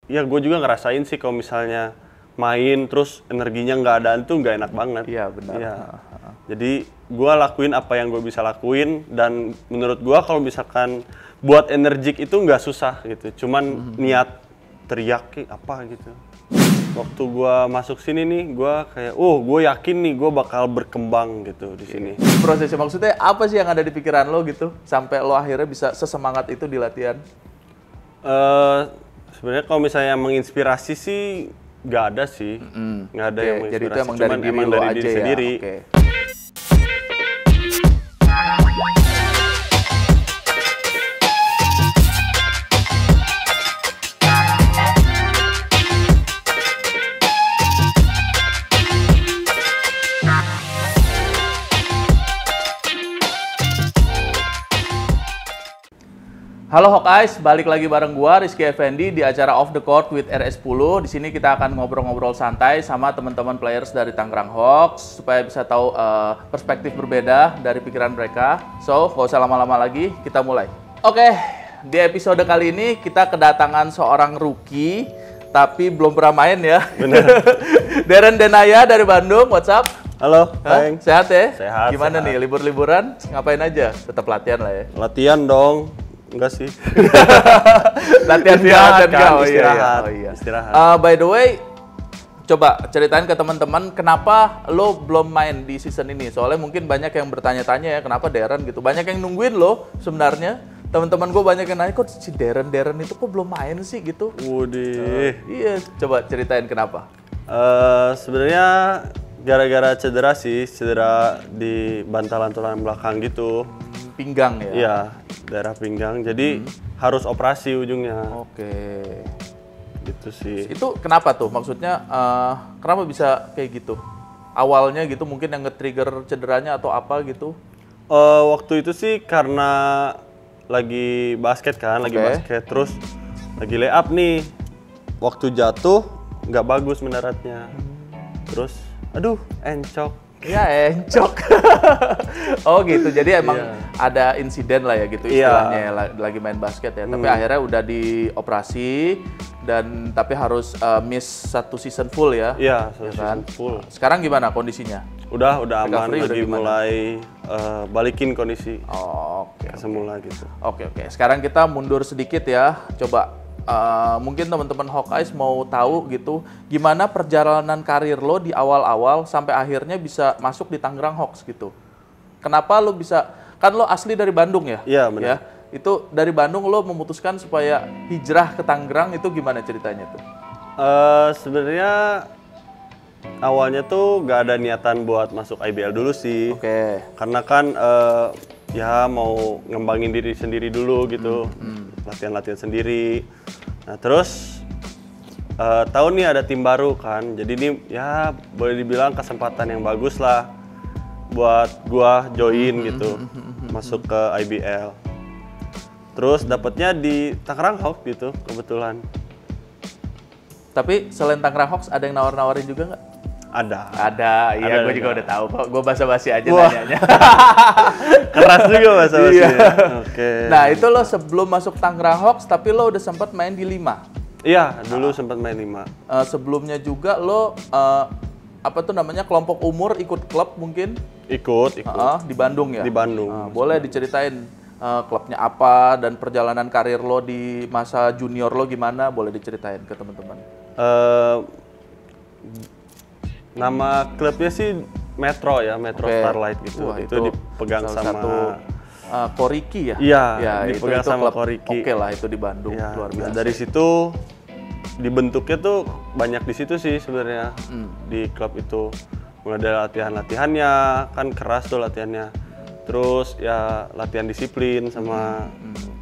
ya gue juga ngerasain sih kalau misalnya main terus energinya nggak ada tuh nggak enak banget. Iya benar. Iya. Jadi gue lakuin apa yang gue bisa lakuin, dan menurut gue kalau misalkan buat energik itu nggak susah gitu, cuman niat teriak apa gitu. Waktu gue masuk sini nih, gue kayak, gue yakin nih gue bakal berkembang gitu di sini. Prosesnya maksudnya apa sih yang ada di pikiran lo gitu sampai lo akhirnya bisa sesemangat itu di latihan? Sebenarnya kalau misalnya menginspirasi sih nggak ada sih, nggak ada yang menginspirasi. Jadi itu emang dari diri lo aja ya. Sendiri. Halo Hawkeyes, balik lagi bareng gua Rizky Effendi di acara Off the Court with RS10. Di sini kita akan ngobrol-ngobrol santai sama teman-teman players dari Tangerang Hawks supaya bisa tahu perspektif berbeda dari pikiran mereka. So, nggak usah lama-lama lagi, kita mulai. Oke, di episode kali ini kita kedatangan seorang rookie tapi belum pernah main ya. Bener. Darren Denaya dari Bandung, what's up? Halo, Hah? Sehat ya? Sehat. Gimana sehat. nih, libur-liburan ngapain aja? Tetap latihan lah ya? Latihan dong. Enggak sih. Latihan Istirahat kan? kan? Oh, Istirahat. iya. Istirahat. By the way, coba ceritain ke teman-teman kenapa lo belum main di season ini. Soalnya mungkin banyak yang bertanya-tanya ya, kenapa Darren gitu. Banyak yang nungguin lo sebenarnya. Teman-teman gue banyak yang nanya, kok si Darren itu kok belum main sih gitu. Waduh. Iya, coba ceritain kenapa. Sebenarnya gara-gara cedera sih, cedera di bantalan tulang belakang gitu. Pinggang ya? Iya, daerah pinggang. Jadi harus operasi ujungnya. Oke. Gitu sih. Itu kenapa tuh? Maksudnya kenapa bisa kayak gitu? Awalnya gitu mungkin yang nge-trigger cederanya atau apa gitu? Waktu itu sih karena lagi basket kan, lagi basket terus lagi lay up nih. Waktu jatuh nggak bagus mendaratnya. Terus, aduh, encok. Ya encok. Oh gitu, jadi emang ada insiden lah ya gitu istilahnya ya, lagi main basket ya. Tapi akhirnya udah dioperasi dan tapi harus miss satu season full ya. Iya, ya kan? kan? Full. Sekarang gimana kondisinya? Udah aman, Recovery lagi udah mulai balikin kondisi Oke. semula gitu. Oke. Sekarang kita mundur sedikit ya. Coba mungkin teman-teman Hawkeyes mau tahu gitu gimana perjalanan karir lo di awal-awal sampai akhirnya bisa masuk di Tangerang Hawks gitu. Kenapa lo bisa, kan lo asli dari Bandung ya? Iya benar. Ya, itu dari Bandung lo memutuskan supaya hijrah ke Tangerang, itu gimana ceritanya tuh? Sebenarnya awalnya tuh gak ada niatan buat masuk IBL dulu sih. Oke. Karena kan ya mau ngembangin diri sendiri dulu gitu. Latihan-latihan sendiri. Nah terus tahu nih ada tim baru kan. Jadi ini ya boleh dibilang kesempatan yang bagus lah buat gua join gitu. Masuk ke IBL. Terus dapetnya di Tangerang Hawks gitu kebetulan. Tapi selain Tangerang Hawks ada yang nawar-nawarin juga nggak? Ada, iya gue juga udah tahu kok. Gue basa-basi aja nanyanya. Keras juga basa-basi. Iya. Oke. Nah itu lo sebelum masuk Tangerang Hawks, tapi lo udah sempat main di 5. Iya, dulu sempat main 5. Sebelumnya juga lo apa tuh namanya kelompok umur ikut klub mungkin? Ikut. Di Bandung ya? Di Bandung. Boleh diceritain klubnya apa dan perjalanan karir lo di masa junior lo gimana? Boleh diceritain ke teman-teman. Nama klubnya sih Metro ya, Metro Starlight gitu. Wah, itu dipegang sama Iya, Koriki ya, dipegang itu sama klub Koriki. Oke lah itu di Bandung, Ya, luar biasa. dari situ dibentuknya tuh banyak di situ sih sebenarnya di klub itu. Mulai dari latihannya kan keras tuh latihannya. Terus ya latihan disiplin sama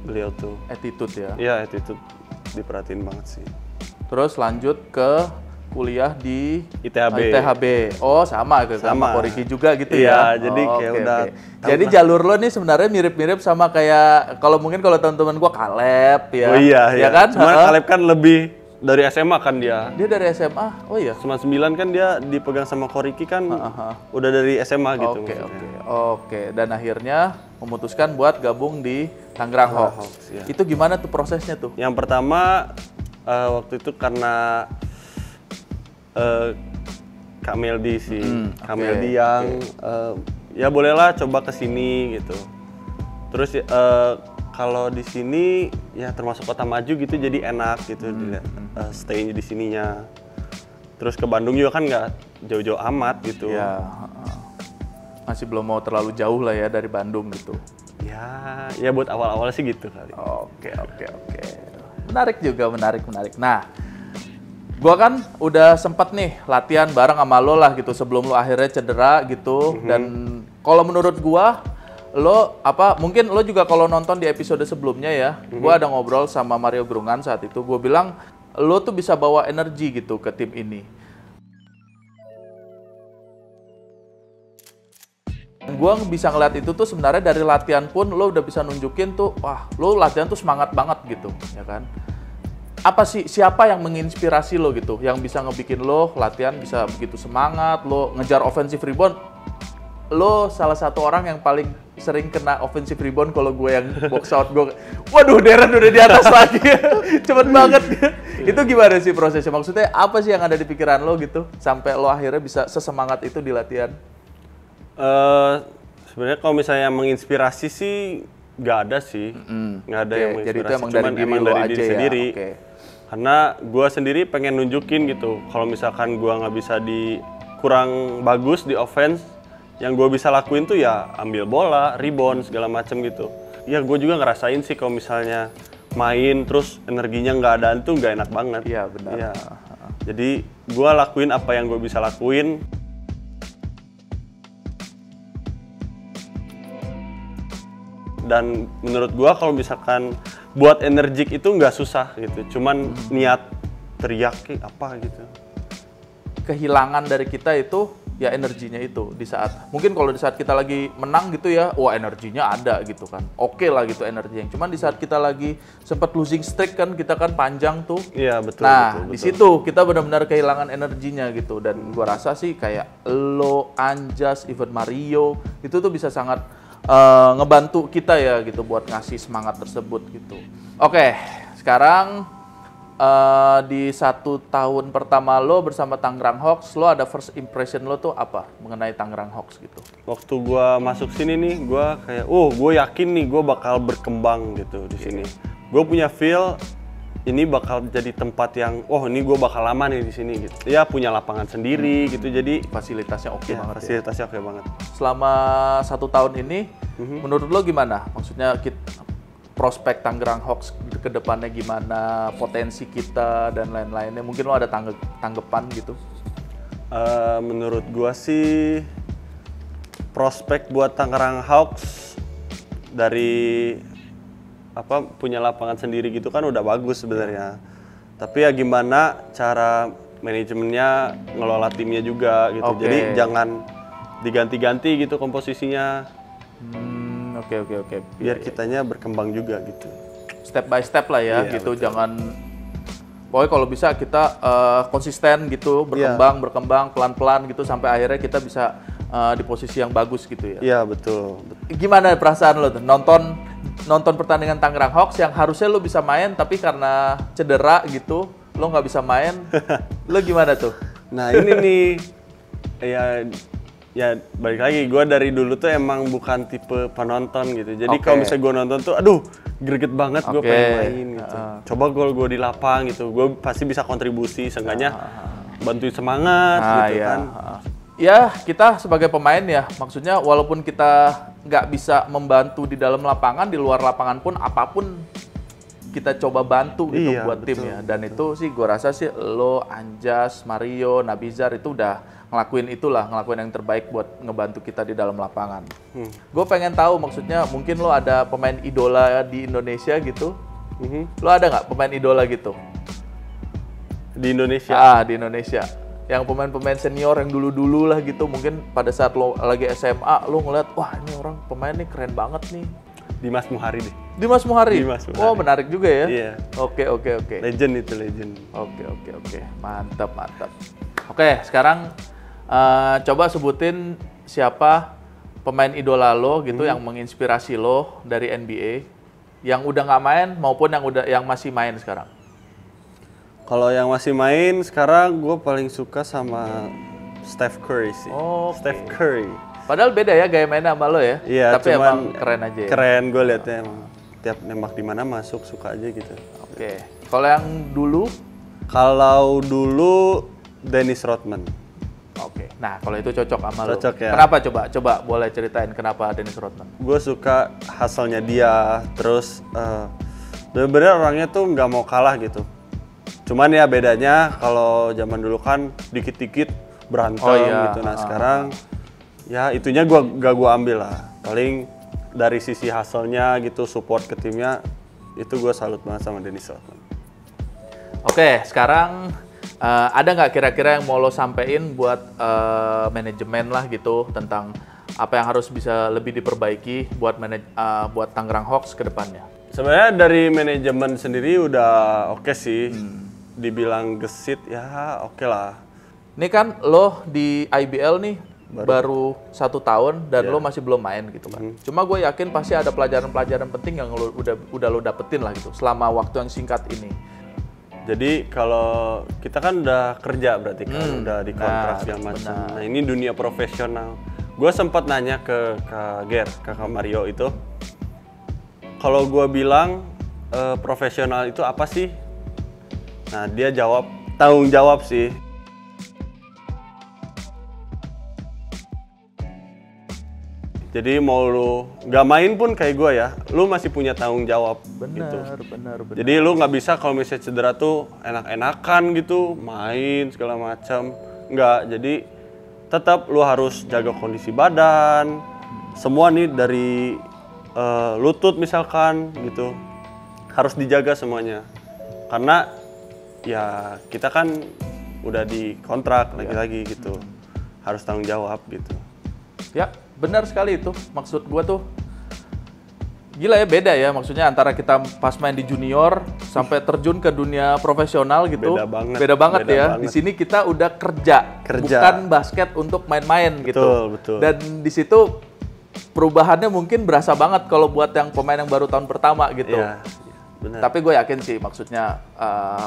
beliau tuh. Attitude ya. Iya, attitude diperhatiin banget sih. Terus lanjut ke kuliah di ITHB. Oh, sama Koriki juga gitu ya. Iya, jadi kayak udah. Jadi jalur lo nih sebenarnya mirip-mirip sama kayak kalau teman-teman gua Caleb ya. Oh iya. Ya kan? Cuman Caleb kan lebih dari SMA kan dia. Dia dari SMA. Oh iya. Cuma 9 kan dia dipegang sama Koriki kan. Udah dari SMA gitu. Oke. Dan akhirnya memutuskan buat gabung di Tangerang Hawks. Ya. Itu gimana tuh prosesnya tuh? Yang pertama Waktu itu karena Kak Meldi sih, Kak Meldi yang ya bolehlah coba ke sini gitu. Terus kalau di sini ya termasuk kota maju gitu, jadi enak gitu stay di sininya. Terus ke Bandung juga kan nggak jauh-jauh amat gitu. Ya, masih belum mau terlalu jauh lah ya dari Bandung gitu. Ya buat awal-awal sih gitu kali. Oke. Menarik juga, menarik. Nah, gua kan udah sempet nih latihan bareng sama lo lah gitu sebelum lo akhirnya cedera gitu. Dan kalau menurut gua, mungkin lo juga kalau nonton di episode sebelumnya ya, gua ada ngobrol sama Mario Grungan saat itu. Gua bilang lo tuh bisa bawa energi gitu ke tim ini. Gua bisa ngeliat itu tuh sebenarnya dari latihan pun lo udah bisa nunjukin tuh, wah lo latihan tuh semangat banget gitu, ya kan? Apa sih, siapa yang menginspirasi lo gitu, yang bisa ngebikin lo latihan bisa begitu semangat, lo ngejar offensive rebound, lo salah satu orang yang paling sering kena offensive rebound kalau gue yang box out, gue, waduh Darren udah di atas lagi, cepet banget. Itu gimana sih prosesnya, maksudnya apa sih yang ada di pikiran lo gitu, sampai lo akhirnya bisa sesemangat itu di latihan? Sebenarnya kalau misalnya menginspirasi sih nggak ada sih, nggak ada yang menginspirasi. Jadi itu emang dari diri sendiri. Ya? Karena gue sendiri pengen nunjukin gitu, kalau misalkan gue nggak bisa kurang bagus di offense, yang gue bisa lakuin tuh ya ambil bola, rebound segala macem gitu. Ya gue juga ngerasain sih kalau misalnya main terus energinya nggak ada tuh nggak enak banget. Iya benar. Ya. Jadi gue lakuin apa yang gue bisa lakuin. Dan menurut gua kalau misalkan buat energik itu nggak susah gitu, cuman niat teriak apa gitu. Kehilangan dari kita itu ya energinya itu di saat, mungkin kalau di saat kita lagi menang gitu ya, wah energinya ada gitu kan, oke lah gitu energinya. Cuman di saat kita lagi sempat losing streak kan, kita kan panjang tuh. Iya betul. Nah betul. Di situ kita benar-benar kehilangan energinya gitu. Dan gua rasa sih kayak lo, Anjas, even Mario itu tuh bisa sangat ngebantu kita ya gitu buat ngasih semangat tersebut gitu. Oke, sekarang di 1 tahun pertama lo bersama Tangerang Hawks, lo ada first impression lo tuh apa mengenai Tangerang Hawks gitu? Waktu gua masuk sini nih, gua kayak, gue yakin nih gua bakal berkembang gitu di sini. Gue punya feel ini bakal jadi tempat yang, ini gue bakal lama nih di sini gitu. Ya punya lapangan sendiri gitu, jadi fasilitasnya oke banget. Fasilitasnya oke banget. Selama 1 tahun ini, menurut lo gimana? Maksudnya prospek Tangerang Hawks ke depannya gimana? Potensi kita dan lain-lainnya. Mungkin lo ada tanggapan gitu? Menurut gue sih prospek buat Tangerang Hawks dari punya lapangan sendiri gitu kan udah bagus sebenarnya. Tapi ya gimana cara manajemennya ngelola timnya juga gitu. Jadi jangan diganti-ganti gitu komposisinya. Oke. Biar kitanya berkembang juga gitu. Step by step lah ya gitu. Betul. Jangan, pokoknya kalau bisa kita konsisten gitu, berkembang pelan-pelan gitu sampai akhirnya kita bisa di posisi yang bagus gitu ya. Iya betul. Gimana perasaan lo tuh nonton pertandingan Tangerang Hawks yang harusnya lo bisa main tapi karena cedera gitu lo nggak bisa main, lo gimana tuh? Nah ini nih ya balik lagi, gue dari dulu tuh emang bukan tipe penonton gitu. Jadi kalau misalnya gue nonton tuh greget banget, gue pengen main gitu. Coba gue di lapang gitu, gue pasti bisa kontribusi, seenggaknya bantuin semangat gitu kan. Ya kita sebagai pemain ya, maksudnya walaupun kita nggak bisa membantu di dalam lapangan, di luar lapangan pun apapun kita coba bantu gitu buat tim ya. Dan itu sih gue rasa sih lo, Anjas, Mario, Nabizar itu udah ngelakuin yang terbaik buat ngebantu kita di dalam lapangan. Gue pengen tahu, maksudnya mungkin lo ada pemain idola di Indonesia gitu. Lo ada nggak pemain idola gitu? Di Indonesia? Di Indonesia. Yang pemain-pemain senior yang dulu-dulu lah gitu, mungkin pada saat lo lagi SMA lo ngeliat, wah ini orang pemain nih keren banget nih. Dimas Muhari deh. Dimas Muhari? Oh menarik juga ya. Iya. Oke. Legend itu, legend. Oke. Mantap. Oke, sekarang coba sebutin siapa pemain idola lo gitu yang menginspirasi lo dari NBA, yang udah nggak main maupun yang masih main sekarang. Kalau yang masih main sekarang gue paling suka sama Steph Curry sih. Oh, Steph Curry. Padahal beda ya gaya mainnya sama lo ya. Iya, Tapi cuman emang keren aja ya. Keren gue liatnya emang. Tiap nembak di mana masuk suka aja gitu. Oke. Kalau yang dulu? Kalau dulu Dennis Rodman. Oke. Nah, kalau itu cocok sama lo. Cocok ya. Kenapa coba? Coba boleh ceritain kenapa Dennis Rodman? Gue suka hasilnya dia, terus bener-bener orangnya tuh nggak mau kalah gitu. Cuman ya bedanya kalau zaman dulu kan dikit-dikit berantem gitu. Nah sekarang ya itunya gak gua ambil lah. Paling dari sisi hasilnya gitu, support ke timnya, itu gue salut banget sama Dennis Rodman. Oke, sekarang ada nggak kira-kira yang mau lo sampein buat manajemen lah gitu tentang apa yang harus bisa lebih diperbaiki buat buat Tangerang Hawks ke depannya? Sebenarnya dari manajemen sendiri udah oke sih. Dibilang gesit ya oke lah. Ini kan lo di IBL nih baru 1 tahun dan lo masih belum main gitu kan. Cuma gue yakin pasti ada pelajaran-pelajaran penting yang lo udah lo dapetin lah gitu selama waktu yang singkat ini. Jadi kalau kita kan udah kerja berarti kan udah dikontrak segala macam. Nah ini dunia profesional. Gue sempat nanya ke Kakak Mario itu, kalau gue bilang profesional itu apa sih? Nah dia jawab tanggung jawab sih. Jadi mau lu nggak main pun kayak gue ya, lu masih punya tanggung jawab. Benar. Jadi lu nggak bisa kalau misalnya cedera tuh enak-enakan gitu, main segala macam. Nggak, jadi tetap lu harus jaga kondisi badan. Semua nih dari lutut misalkan gitu, harus dijaga semuanya. Karena ya kita kan udah dikontrak lagi-lagi gitu, harus tanggung jawab gitu. Ya, benar sekali itu. Maksud gue tuh, gila ya, beda ya. Maksudnya antara kita pas main di junior sampai terjun ke dunia profesional gitu. Beda banget ya. Di sini kita udah kerja. Bukan basket untuk main-main gitu. Betul. Dan di situ perubahannya mungkin berasa banget kalau buat yang pemain yang baru tahun pertama gitu. Iya, benar. Tapi gue yakin sih, maksudnya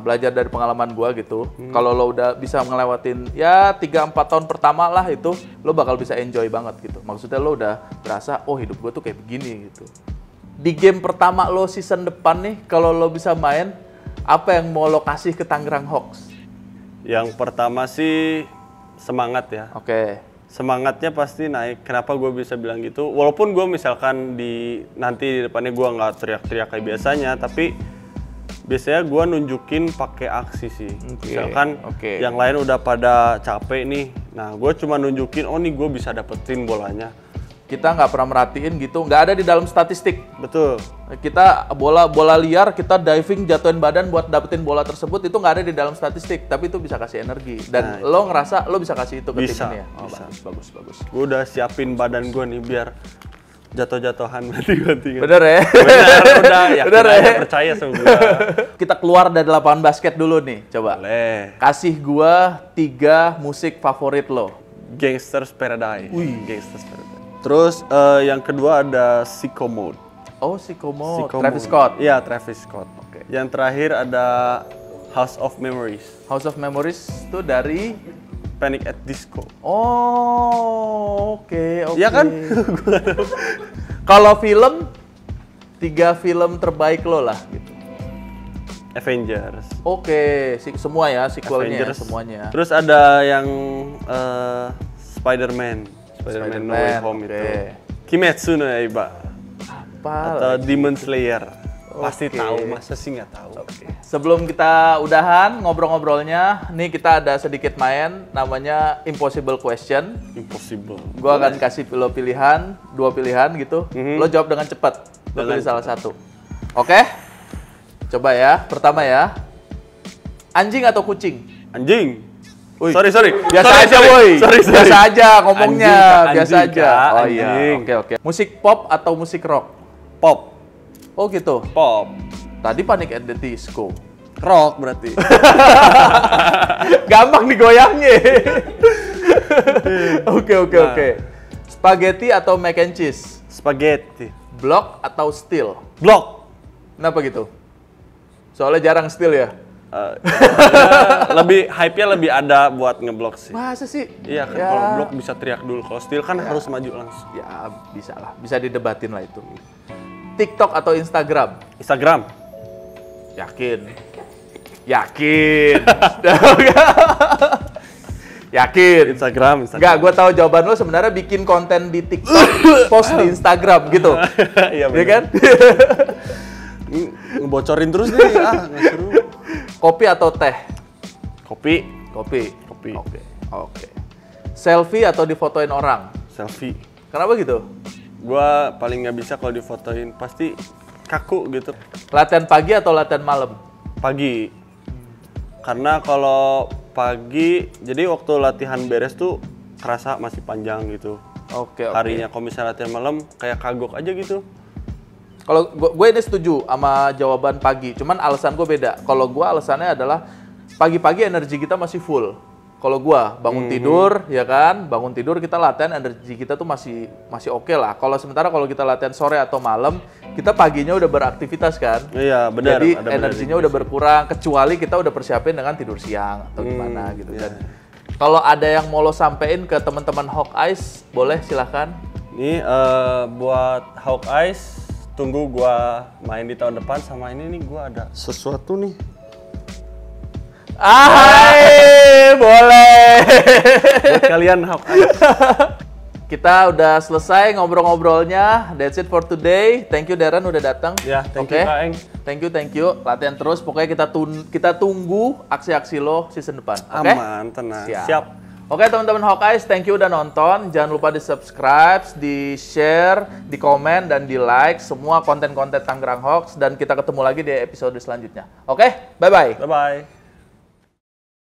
belajar dari pengalaman gue gitu. Kalau lo udah bisa ngelewatin ya 3-4 tahun pertama lah itu, lo bakal bisa enjoy banget gitu. Maksudnya lo udah berasa, oh hidup gue tuh kayak begini gitu. Di game pertama lo season depan nih, kalau lo bisa main, apa yang mau lo kasih ke Tangerang Hawks? Yang pertama sih semangat ya. Oke. Semangatnya pasti naik. Kenapa gue bisa bilang gitu? Walaupun gue misalkan nanti di depannya gue nggak teriak-teriak kayak biasanya, tapi biasanya gue nunjukin pakai aksi sih. Misalkan yang lain udah pada capek nih, nah gue cuma nunjukin, oh nih gue bisa dapetin bolanya. Kita nggak pernah merhatiin gitu, nggak ada di dalam statistik. Betul. Kita bola liar, kita diving jatuhin badan buat dapetin bola tersebut, itu nggak ada di dalam statistik, tapi itu bisa kasih energi. Dan lo ngerasa lo bisa kasih itu ke tim ini ya? Oh, bisa. Bagus. Gue udah siapin badan gue nih biar jatuh-jatuhan mati-mati. Bener ya? Udah ya. Bener ya? Percaya sama gue. Kita keluar dari lapangan basket dulu nih, coba. Boleh. Kasih gua 3 musik favorit lo. Gangsters Paradise. Gangsters Paradise. Terus yang kedua ada Sicko Mode. Oh, Sicko Mode. Travis Scott. Iya, Travis Scott. Oke. Yang terakhir ada House of Memories. House of Memories itu dari Panic at Disco. Oh, oke. Iya kan? Kalau film, 3 film terbaik lo lah gitu. Avengers. Oke, semua ya, sequelnya Avengers. ya, semuanya. Terus ada yang Spider-Man No Way Home itu. Kimetsu no Yaiba. Apa? Atau Demon Slayer. Pasti tahu, masa sih nggak tahu. Sebelum kita udahan ngobrol-ngobrolnya, nih kita ada sedikit main namanya Impossible Question. Impossible. Gua akan kasih lo pilihan, 2 pilihan gitu. Lo jawab dengan cepat. Lo pilih salah satu. Oke? Coba ya. Pertama ya. Anjing atau kucing? Anjing. Wih. Sorry. Biasa aja, woi. Biasa aja ngomongnya. Anjing, Biasa Kak. aja. Oh Anjing. iya. Oke. Musik pop atau musik rock? Pop. Oh gitu. Pop. Tadi Panic at the Disco. Rock berarti. Gampang digoyangnya. Oke. Spaghetti atau mac and cheese? Spaghetti. Block atau steel? Block. Kenapa gitu? Soalnya jarang steel ya? lebih hype-nya lebih ada buat ngeblok sih. Masa sih? Iya kan Ya. kalau blok bisa teriak dulu, kalau steal kan harus maju langsung. Ya bisa lah, bisa didebatin lah itu. TikTok atau Instagram? Instagram. Yakin? Yakin? Yakin? Instagram. Enggak, gue tahu jawaban lo sebenarnya bikin konten di TikTok, post di Instagram gitu. Iya Iya kan? Ngebocorin terus nih, nggak seru. Kopi atau teh? Kopi, Kopi. kopi, Oke. Selfie atau difotoin orang? selfie. Kenapa gitu? Gua paling nggak bisa kalau difotoin, pasti kaku gitu. Latihan pagi atau latihan malam? Pagi. Karena kalau pagi, jadi waktu latihan beres tuh kerasa masih panjang gitu. Oke. Harinya kalau misalnya latihan malam kayak kagok aja gitu. Kalau gue ini setuju sama jawaban pagi, cuman alasan gue beda. Kalau gue alasannya adalah pagi-pagi energi kita masih full. Kalau gue bangun tidur, ya kan, bangun tidur kita latihan energi kita tuh masih oke lah. Kalau sementara kalau kita latihan sore atau malam, kita paginya udah beraktivitas kan. Iya benar. Jadi ada energinya udah berkurang, kecuali kita udah persiapin dengan tidur siang atau gimana gitu iya. kan. Kalau ada yang mau lo sampein ke teman-teman Hawkeyes, boleh silahkan. Ini buat Hawkeyes, tunggu gua main di tahun depan sama ini nih gua ada sesuatu nih. Boleh. Buat kalian Hawkeyes. Kita udah selesai ngobrol-ngobrolnya. That's it for today. Thank you Darren udah datang. Ya, thank you Kak Eng. Thank you. Latihan terus. Pokoknya kita tunggu aksi-aksi lo season depan. Oke? Aman, tenang. Siap. Oke teman-teman Hawkeyes, thank you udah nonton. Jangan lupa di subscribe, di share, di komen, dan di like semua konten-konten Tangerang Hawks. Dan kita ketemu lagi di episode selanjutnya. Oke, bye-bye. Bye-bye.